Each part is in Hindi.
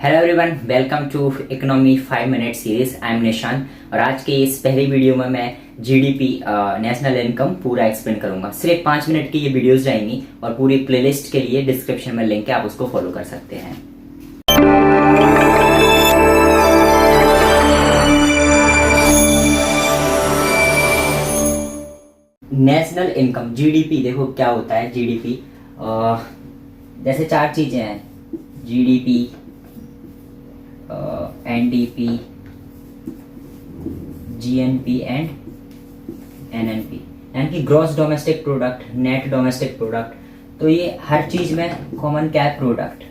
Hello everyone, welcome to economy 5 minute series. I am Nishan और आज के इस पहली वीडियो में मैं जीडीपी नेशनल इनकम पूरा एक्सप्लेन करूंगा। सिर्फ 5 मिनट की ये वीडियोस रहेंगी और पूरी प्लेलिस्ट के लिए डिस्क्रिप्शन में लिंक है, आप उसको फॉलो कर सकते हैं। नेशनल इनकम जीडीपी, देखो क्या होता है जीडीपी। जैसे 4 चीजें हैं, GDP, NDP, GNP and NNP, यानी कि gross domestic product, net domestic product. तो ये हर चीज में कॉमन क्या है? प्रोडक्ट।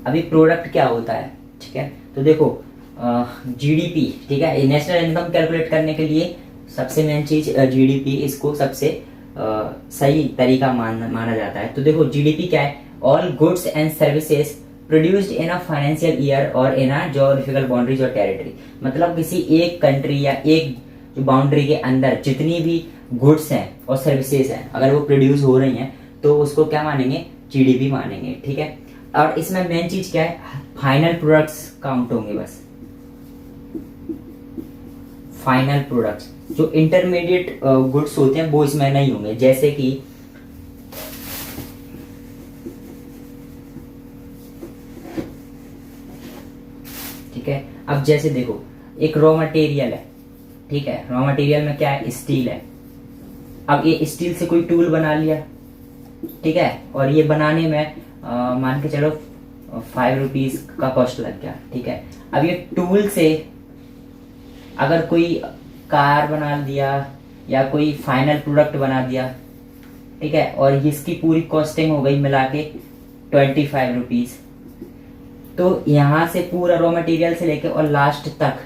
अभी प्रोडक्ट क्या होता है, ठीक है? तो देखो जीडीपी, ठीक है, नेशनल इनकम कैलकुलेट करने के लिए सबसे मेन चीज जीडीपी, इसको सबसे सही तरीका माना जाता है। तो देखो जीडीपी क्या है? All goods and services produced in a financial year और इन अ ज्योग्राफिकल बाउंड्रीज और टेरिटरी। मतलब किसी एक कंट्री या एक जो बाउंड्री के अंदर जितनी भी गुड्स हैं और सर्विसेज हैं, अगर वो प्रोड्यूस हो रही हैं तो उसको क्या मानेंगे? जीडीपी मानेंगे, ठीक है? और इसमें मेन चीज क्या है? फाइनल प्रोडक्ट्स काउंट होंगे बस। फाइनल प्रोडक्ट्स, जो इंटरमीडिएट गुड्स होते हैं वो इसमें नहीं होंगे। जैसे कि ठीक है, अब जैसे देखो एक रॉ मटेरियल है, ठीक है, रॉ मटेरियल में क्या है? स्टील है। अब ये स्टील से कोई टूल बना लिया, ठीक है, और ये बनाने में मान के चलो 5 रुपीज का कॉस्ट लग गया, ठीक है। अब ये टूल से अगर कोई कार बना दिया या कोई फाइनल प्रोडक्ट बना दिया, ठीक है, और इसकी पूरी कॉस्टिंग हो गई मिला के 25 रुपीज, तो यहाँ से पूरा रॉ मटेरियल से लेके और लास्ट तक,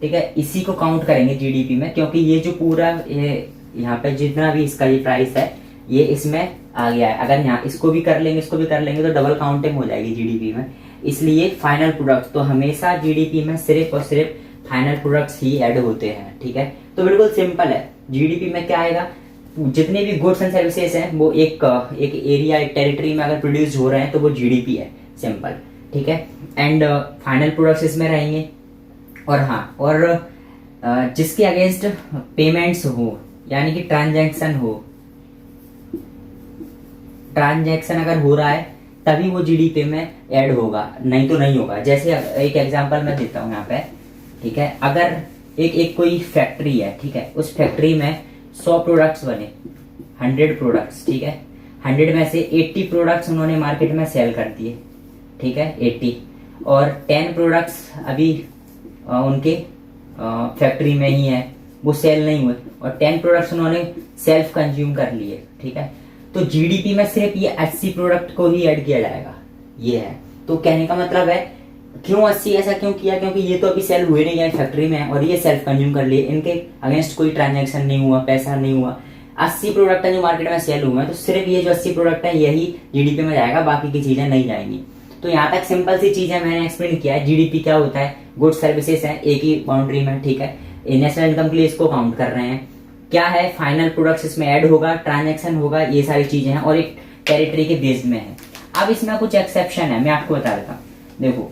ठीक है, इसी को काउंट करेंगे जीडीपी में, क्योंकि ये जो पूरा ये यहाँ पे जितना भी इसका ये प्राइस है ये इसमें आ गया है। अगर यहाँ इसको भी कर लेंगे, इसको भी कर लेंगे तो डबल काउंटिंग हो जाएगी जीडीपी में। इसलिए फाइनल प्रोडक्ट, तो हमेशा जीडीपी में सिर्फ और सिर्फ फाइनल प्रोडक्ट्स ही ऐड होते हैं, ठीक है। तो बिल्कुल सिंपल है, जीडीपी में क्या आएगा? जितने भी गुड्स एंड सर्विसेज हैं वो एक एरिया, एक टेरिटरी में अगर प्रोड्यूस हो रहे हैं तो वो जीडीपी है, सिंपल, ठीक है। एंड फाइनल प्रोडक्ट्स इसमें रहेंगे। और हाँ, और जिसके अगेंस्ट पेमेंट्स हो, यानी कि ट्रांजैक्शन हो, ट्रांजैक्शन अगर हो रहा है तभी वो जीडीपी में ऐड होगा, नहीं तो नहीं होगा। जैसे एक एग्जांपल मैं देता हूँ यहाँ पे, ठीक है। अगर एक कोई फैक्ट्री है, ठीक है, उस फैक्ट्री में 100 प्रोडक्ट्स बने, 100 प्रोडक्ट्स, ठीक है, 100 में से 80 प्रोडक्ट्स उन्होंने मार्केट में सेल कर दिए, ठीक है, 80, और 10 प्रोडक्ट्स अभी उनके फैक्ट्री में ही है, वो सेल नहीं हुए, और 10 प्रोडक्ट्स उन्होंने सेल्फ कंज्यूम कर लिए, ठीक है। तो जीडीपी में सिर्फ ये 80 प्रोडक्ट को ही ऐड किया जाएगा, ये है। तो कहने का मतलब है, क्यों 80 ऐसा क्यों किया? क्योंकि ये तो अभी सेल हुए नहीं है, फैक्ट्री में है, और ये सेल्फ कंज्यूम कर लिए, इनके अगेंस्ट कोई ट्रांजैक्शन नहीं हुआ, पैसा नहीं हुआ। 80 प्रोडक्ट है जो मार्केट में सेल हुए हैं, तो सिर्फ ये जो 80 प्रोडक्ट है यही जीडीपी में जाएगा, बाकी की चीजें नहीं जाएंगी। तो यहाँ तक सिंपल सी चीजें मैंने एक्सप्लेन किया है। जीडीपी क्या होता है? गुड्स सर्विसेज है एक ही बाउंड्री में, ठीक है। नेशनल इनकम के लिए इसको काउंट कर रहे हैं। क्या है? फाइनल प्रोडक्ट्स इसमें ऐड होगा, ट्रांजैक्शन होगा, ये सारी चीजें हैं, और एक टेरिटरी के बेस में है। अब इसमें कुछ एक्सेप्शन है, मैं आपको बता देता हूँ। देखो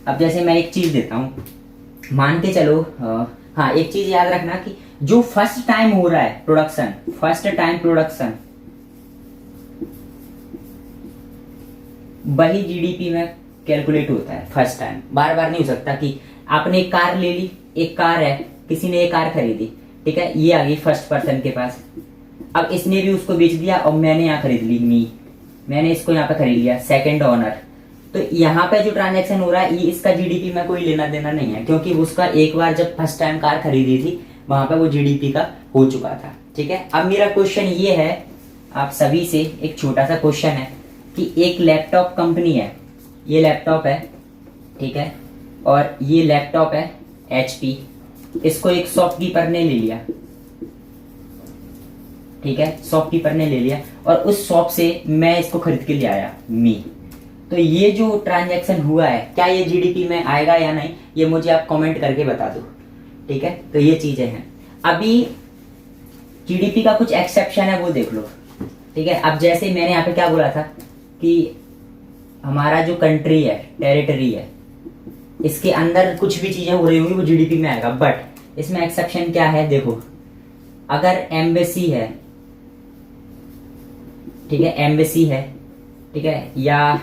अब जैसे मैं एक चीज देता हूँ, मान के चलो, हाँ, एक चीज याद रखना कि जो फर्स्ट टाइम हो रहा है प्रोडक्शन, फर्स्ट टाइम प्रोडक्शन, वही जीडीपी में कैलकुलेट होता है फर्स्ट टाइम। बार बार नहीं हो सकता कि आपने एक कार ले ली, एक कार है, किसी ने एक कार खरीदी, ठीक है, ये आ गई फर्स्ट पर्सन के पास, अब इसने भी उसको बेच दिया और मैंने यहाँ खरीद ली, मैंने इसको यहाँ पे खरीद लिया, सेकंड ओनर। तो यहाँ पे जो ट्रांजैक्शन हो रहा है ये इसका जीडीपी में कोई लेना देना नहीं है, क्योंकि उसका एक बार जब फर्स्ट टाइम कार खरीदी थी वहां पे वो जीडीपी का हो चुका था, ठीक है। अब मेरा क्वेश्चन ये है आप सभी से, एक छोटा सा क्वेश्चन है कि एक लैपटॉप कंपनी है, ये लैपटॉप है, ठीक है, और ये लैपटॉप है एचपी, इसको एक शॉपकीपर ने ले लिया, ठीक है, शॉपकीपर ने ले लिया, और उस शॉप से मैं इसको खरीद के ले आया तो ये जो ट्रांजैक्शन हुआ है क्या ये जीडीपी में आएगा या नहीं, ये मुझे आप कमेंट करके बता दो, ठीक है। तो ये चीजें हैं। अभी जीडीपी का कुछ एक्सेप्शन है वो देख लो, ठीक है। अब जैसे मैंने यहाँ पे क्या बोला था कि हमारा जो कंट्री है, टेरिटरी है, इसके अंदर कुछ भी चीजें हो रही होंगी वो जीडीपी में आएगा। बट इसमें एक्सेप्शन क्या है, देखो अगर एम्बेसी है, ठीक है, एम्बेसी है, ठीक है, या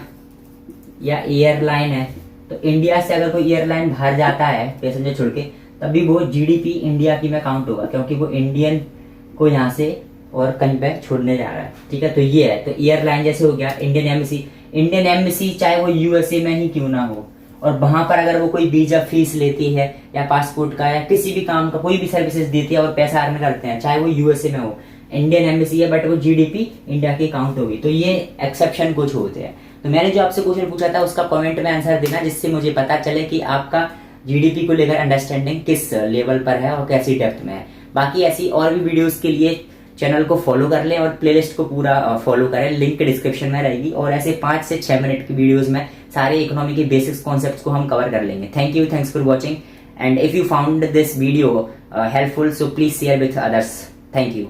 एयरलाइन है, तो इंडिया से अगर कोई एयरलाइन बाहर जाता है पैसेंजर छोड़ के, तभी वो जीडीपी इंडिया की में काउंट होगा, क्योंकि वो इंडियन को यहाँ से और कहीं पे छोड़ने जा रहा है। ठीक है, तो ये है, तो एयरलाइन जैसे हो गया, इंडियन एम्बेसी चाहे वो यूएसए में ही क्यों ना हो, और वहां पर अगर वो कोई वीजा फीस लेती है या पासपोर्ट का या किसी भी काम का कोई भी सर्विसेज देती है और पैसा अर्न करते हैं, चाहे वो यूएसए में हो, इंडियन एम्बेसी है बट वो जीडीपी इंडिया की काउंट होगी। तो ये एक्सेप्शन कुछ होते हैं। तो मैंने जो आपसे क्वेश्चन पूछा था उसका कमेंट में आंसर देना, जिससे मुझे पता चले कि आपका जीडीपी को लेकर अंडरस्टैंडिंग किस लेवल पर है और कैसी डेप्थ में है। बाकी ऐसी और भी वीडियोस के लिए चैनल को फॉलो कर लें और प्लेलिस्ट को पूरा फॉलो करें, लिंक डिस्क्रिप्शन में रहेगी। और ऐसे 5 से 6 मिनट की वीडियोस में सारे इकोनॉमी के बेसिक्स कॉन्सेप्ट्स को हम कवर कर लेंगे। Thanks for watching, and if you found this video helpful, so please share with others. Thank you.